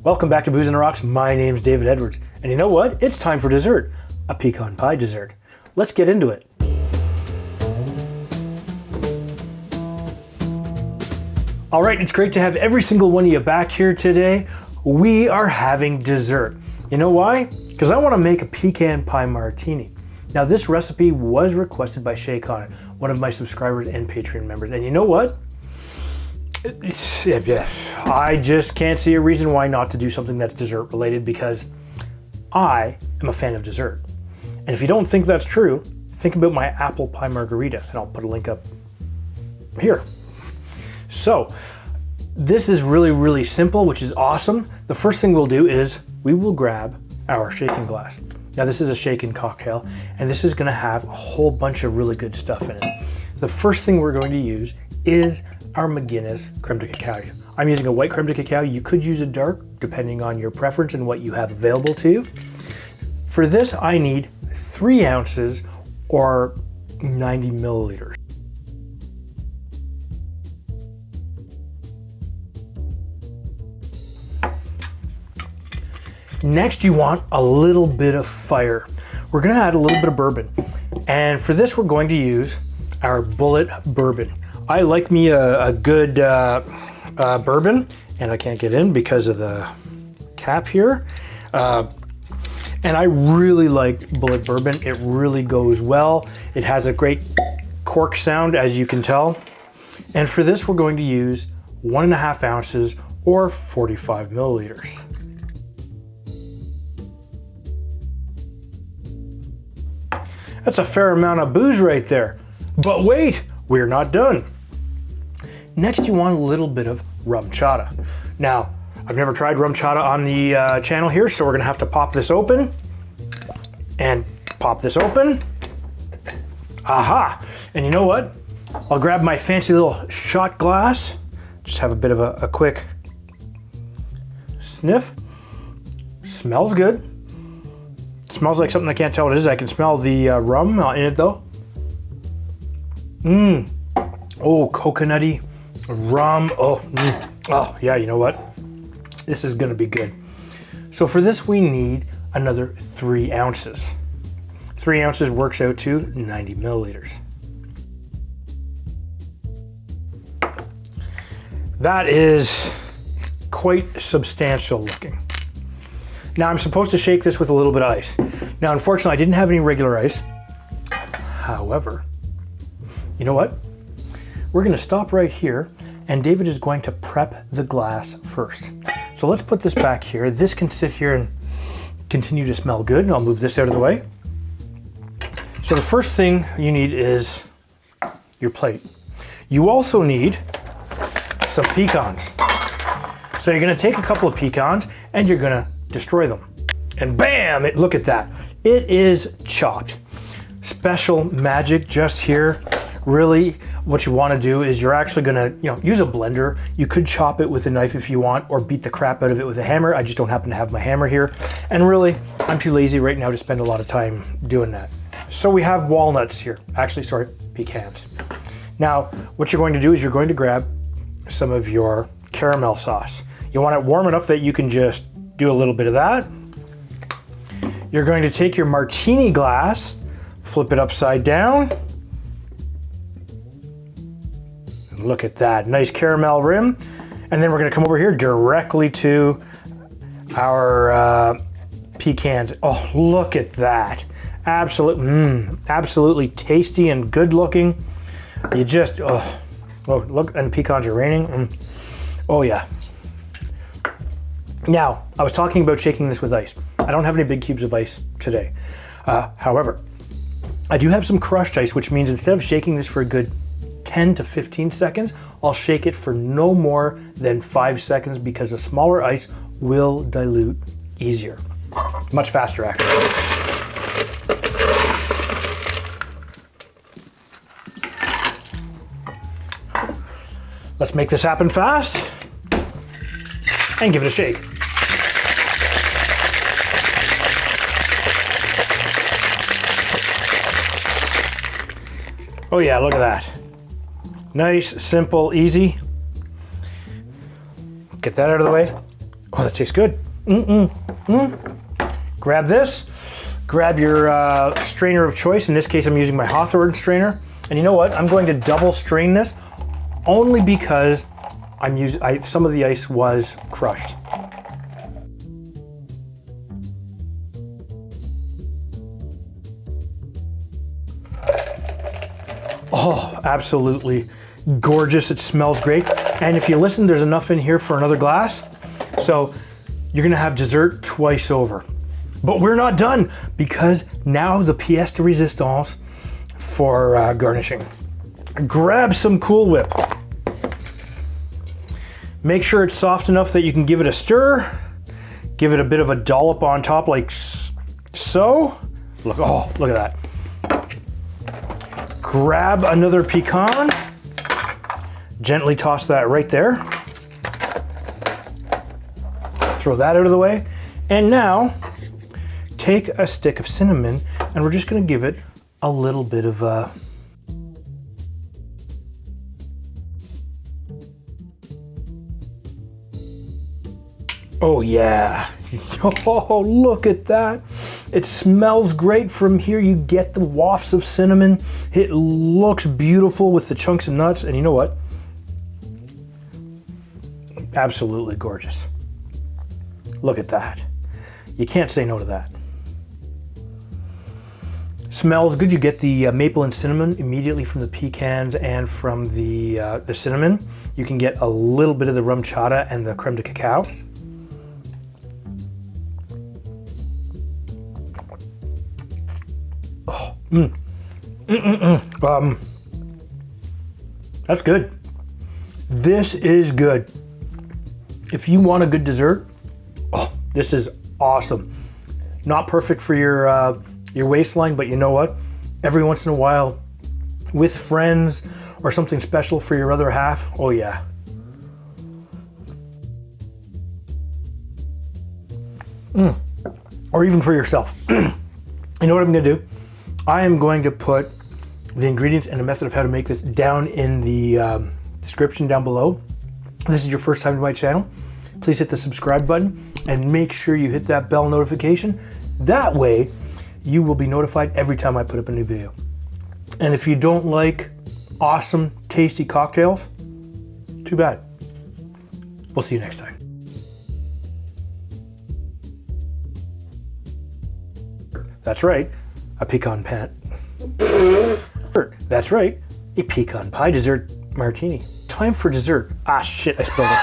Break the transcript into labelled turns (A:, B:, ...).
A: Welcome back to Booze and the Rocks. My name's David Edwards. And you know what? It's time for dessert. A pecan pie dessert. Let's get into it. All right, it's great to have every single one of you back here today. We are having dessert. You know why? Because I want to make a pecan pie martini. Now this recipe was requested by Shay Connor, one of my subscribers and Patreon members. And you know what? I just can't see a reason why not to do something that's dessert related, because I am a fan of dessert. And if you don't think that's true, think about my apple pie margarita, and I'll put a link up here. So this is really simple, which is awesome. The first thing we'll do is we will grab our shaking glass. Now this is a shaken cocktail, and this is gonna have a whole bunch of really good stuff in it. The first thing we're going to use is our McGuinness Creme de Cacao. I'm using a white Creme de Cacao. You could use a dark, depending on your preference and what you have available to you. For this, I need 3 ounces or 90 milliliters. Next, you want a little bit of fire. We're gonna add a little bit of bourbon. And for this, we're going to use our Bullet Bourbon. I like me a good bourbon, and I can't get in because of the cap here. And I really like Bullet Bourbon. It really goes well. It has a great cork sound, as you can tell. And for this, we're going to use 1.5 ounces or 45 milliliters. That's a fair amount of booze right there. But wait, we're not done. Next, you want a little bit of RumChata. Now, I've never tried RumChata on the channel here, so we're gonna have to pop this open and pop this open. Aha! And you know what? I'll grab my fancy little shot glass. Just have a bit of a quick sniff. Smells good. Smells like something I can't tell what it is. I can smell the rum in it though. Oh, coconutty rum. Oh, oh yeah, you know what? This is gonna be good. So for this, we need another 3 ounces. 3 ounces works out to 90 milliliters. That is quite substantial looking. Now I'm supposed to shake this with a little bit of ice. Now, unfortunately, I didn't have any regular ice. However, you know what? We're gonna stop right here, and David is going to prep the glass first. So let's put this back here. This can sit here and continue to smell good, and I'll move this out of the way. So the first thing you need is your plate. You also need some pecans. So you're gonna take a couple of pecans and you're gonna destroy them. And bam, look at that. It is chopped. Special magic just here. Really, what you want to do is you're actually gonna, use a blender. You could chop it with a knife if you want, or beat the crap out of it with a hammer. I just don't happen to have my hammer here. And really, I'm too lazy right now to spend a lot of time doing that. So we have walnuts here. Actually, sorry, pecans. Now, what you're going to do is you're going to grab some of your caramel sauce. You want it warm enough that you can just do a little bit of that. You're going to take your martini glass, flip it upside down. Look at that, nice caramel rim. And then we're gonna come over here directly to our pecans. Oh, look at that. Absolutely tasty and good looking. You just, oh look, and pecans are raining. Oh yeah. Now, I was talking about shaking this with ice. I don't have any big cubes of ice today. However, I do have some crushed ice, which means instead of shaking this for a good 10 to 15 seconds, I'll shake it for no more than 5 seconds, because the smaller ice will dilute easier. Much faster, actually. Let's make this happen fast and give it a shake. Oh yeah, look at that. Nice, simple, easy. Get that out of the way. Oh, that tastes good. Grab this. Grab your strainer of choice. In this case, I'm using my Hawthorne strainer. And you know what? I'm going to double strain this only because some of the ice was crushed. Oh, absolutely gorgeous. It smells great. And if you listen, there's enough in here for another glass. So you're gonna have dessert twice over. But we're not done, because now the pièce de résistance for garnishing. Grab some Cool Whip. Make sure it's soft enough that you can give it a stir. Give it a bit of a dollop on top like so. Look, oh, look at that. Grab another pecan. Gently toss that right there. Throw that out of the way. And now, take a stick of cinnamon, and we're just gonna give it a little bit of oh yeah. Oh, look at that. It smells great from here. You get the wafts of cinnamon. It looks beautiful with the chunks of nuts. And you know what? Absolutely gorgeous. Look at that. You can't say no to that. Smells good. You get the maple and cinnamon immediately from the pecans and from the cinnamon. You can get a little bit of the RumChata and the Creme de Cacao. That's good. This is good. If you want a good dessert, oh, this is awesome. Not perfect for your waistline, but you know what? Every once in a while, with friends or something special for your other half, oh yeah. Or even for yourself. You know what I'm gonna do? I am going to put the ingredients and the method of how to make this down in the description down below. If this is your first time to my channel, please hit the subscribe button and make sure you hit that bell notification. That way, you will be notified every time I put up a new video. And if you don't like awesome, tasty cocktails, too bad. We'll see you next time. That's right, a pecan pan. That's right, a pecan pie dessert martini. Time for dessert. Ah shit, I spilled it.